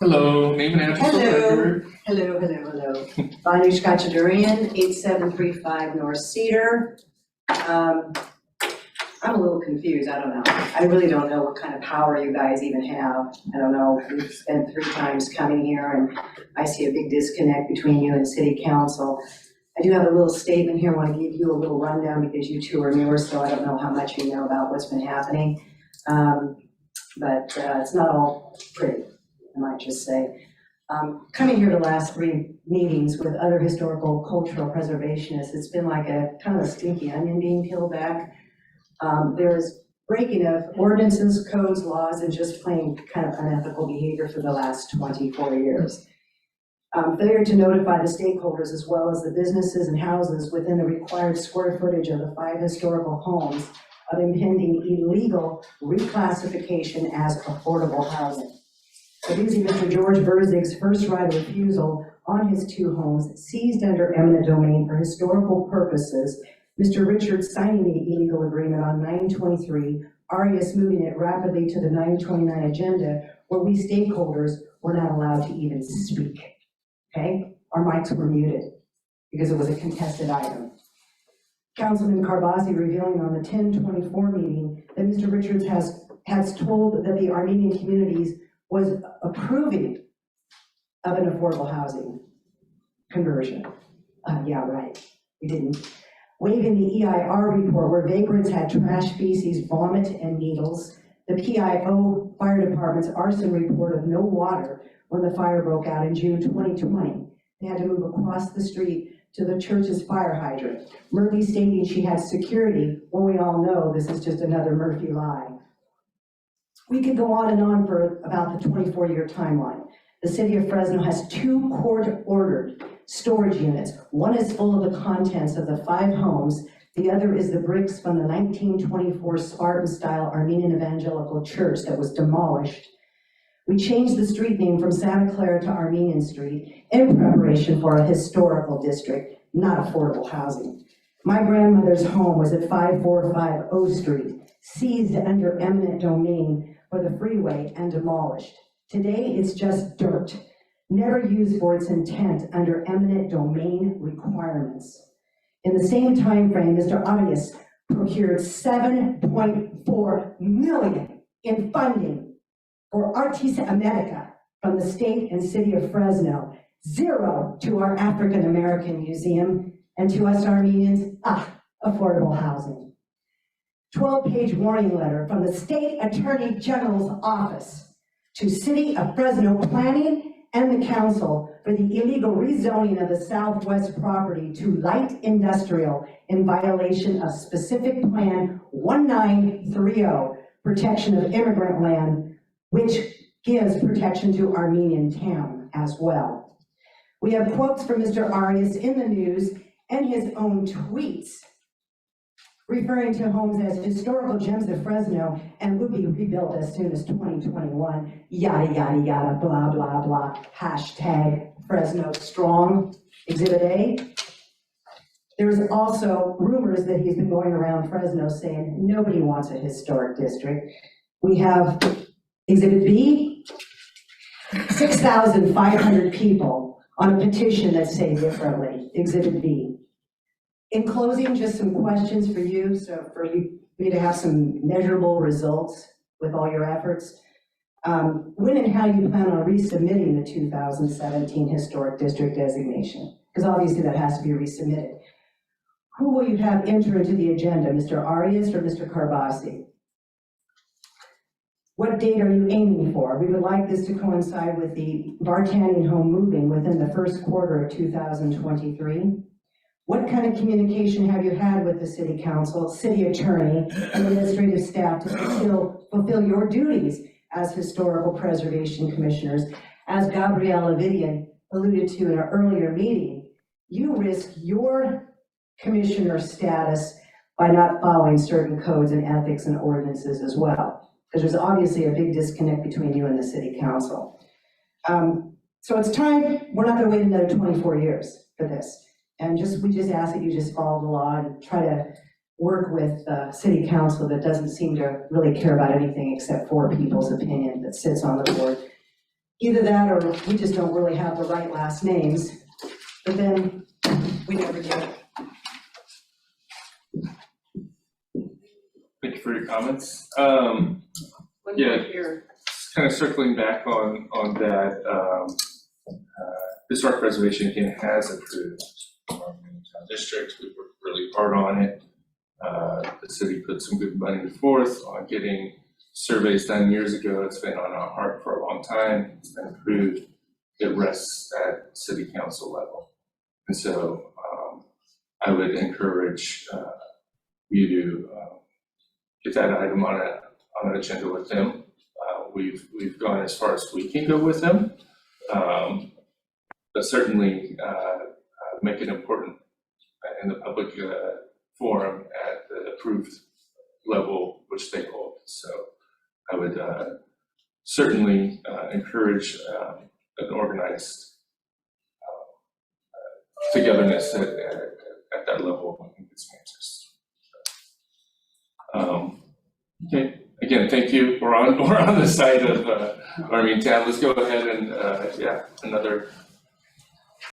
Hello, name and address for the record. Hello. Vanush Kachadurian, 8735 North Cedar. I'm a little confused, I don't know. I really don't know what kind of power you guys even have. I don't know, we've spent 3 times coming here and I see a big disconnect between you and City Council. I do have a little statement here, I want to give you a little rundown because you two are newer, so I don't know how much you know about what's been happening. But it's not all pretty, I might just say. Coming here to the last 3 meetings with other historical cultural preservationists, it's been like a kind of a stinky onion being peeled back. There's breaking of ordinances, codes, laws, and just plain kind of unethical behavior for the last 24 years. Failure to notify the stakeholders as well as the businesses and houses within the required square footage of the 5 historical homes of impending illegal reclassification as affordable housing. So using Mr. George Bursik's first right of refusal on his 2 homes seized under eminent domain for historical purposes, Mr. Richards signing the illegal agreement on 9/23, Arias moving it rapidly to the 9/29 agenda where we stakeholders were not allowed to even speak, okay? Our mics were muted because it was a contested item. Councilman Karbasi revealing on the 10/24 meeting that Mr. Richards has told that the Armenian communities was approving of an affordable housing conversion. Yeah, right, we didn't. Waiving the EIR report where vagrants had trash, feces, vomit, and needles. The PIO fire department's arson report of no water when the fire broke out in June 2020. They had to move across the street to the church's fire hydrant. Murphy stating she had security when we all know this is just another Murphy lie. We could go on and on for about the 24-year timeline. The city of Fresno has 2 court-ordered storage units. One is full of the contents of the 5 homes. The other is the bricks from the 1924 Spartan-style Armenian Evangelical Church that was demolished. We changed the street name from Santa Clara to Armenian Street in preparation for a historical district, not affordable housing. My grandmother's home was at 5450 O Street, seized under eminent domain for the freeway and demolished. Today, it's just dirt, never used for its intent under eminent domain requirements. In the same time frame, Mr. Arias procured $7.4 million in funding for Artista America from the state and city of Fresno, 0 to our African American Museum, and to us Armenians, affordable housing. 12-page warning letter from the State Attorney General's office to City of Fresno Planning and the Council for the illegal rezoning of the Southwest property to light industrial in violation of specific plan 1930, protection of immigrant land, which gives protection to Armenian Town as well. We have quotes from Mr. Arias in the news and his own tweets referring to homes as historical gems of Fresno and will be rebuilt as soon as 2021, yada, yada, yada, blah, blah, blah, hashtag Fresno Strong, Exhibit A. There's also rumors that he's been going around Fresno saying nobody wants a historic district. We have Exhibit B, 6,500 people on a petition that say differently, Exhibit B. In closing, just some questions for you, so for you to have some measurable results with all your efforts. When and how you plan on resubmitting the 2017 Historic District designation? Because obviously that has to be resubmitted. Who will you have enter into the agenda, Mr. Arias or Mr. Karbasi? What date are you aiming for? We would like this to coincide with the Vartanian home moving within the first quarter of 2023. What kind of communication have you had with the City Council, City Attorney, and administrative staff to fulfill your duties as Historical Preservation Commissioners? As Gabriella Vidian alluded to in our earlier meeting, you risk your commissioner status by not following certain codes and ethics and ordinances as well, because there's obviously a big disconnect between you and the City Council. So it's time, we're not going to wait another 24 years for this. And we just ask that you just follow the law and try to work with City Council that doesn't seem to really care about anything except 4 people's opinion that sits on the board. either that or we just don't really have the right last names, but then we never get it. Thank you for your comments. When Yeah. you're here, Kind of circling back on that, Historic Preservation again has approved Armenian Town District. We worked really hard on it. The city put some good money forth on getting surveys done years ago. It's been on our heart for a long time. It's been approved. It rests at city council level. And so I would encourage you to get that item on an agenda with them. We've gone as far as we can go with them, but certainly make it important in the public forum at the approved level which they hold. So I would certainly encourage an organized togetherness at that level and get some answers. Okay. Again, thank you. We're on the side of Armenian Town. Let's go ahead and another